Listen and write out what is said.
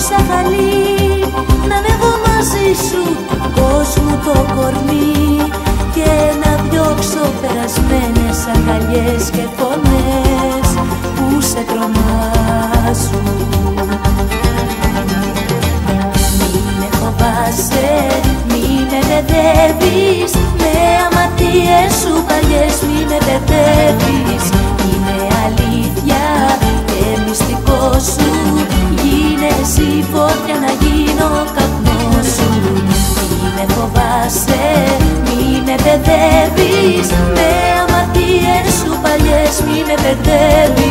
σαν χαλί, να ανέβω μαζί σου κόσμου το κορμί και να διώξω περασμένες αγκαλιές και φωνές που σε τρομάζουν. Μη με φοβάσαι, μη με μπερδεύεις, με αμαρτίες σου παλιές μη με μπερδεύεις. Είναι αλήθεια και μυστικό σου, γίνε εσύ φωτιά να γίνω καπνός σου. Μη με φοβάσαι, μη με μπερδεύεις, με αμαρτίες σου παλιές μη με μπερδεύεις.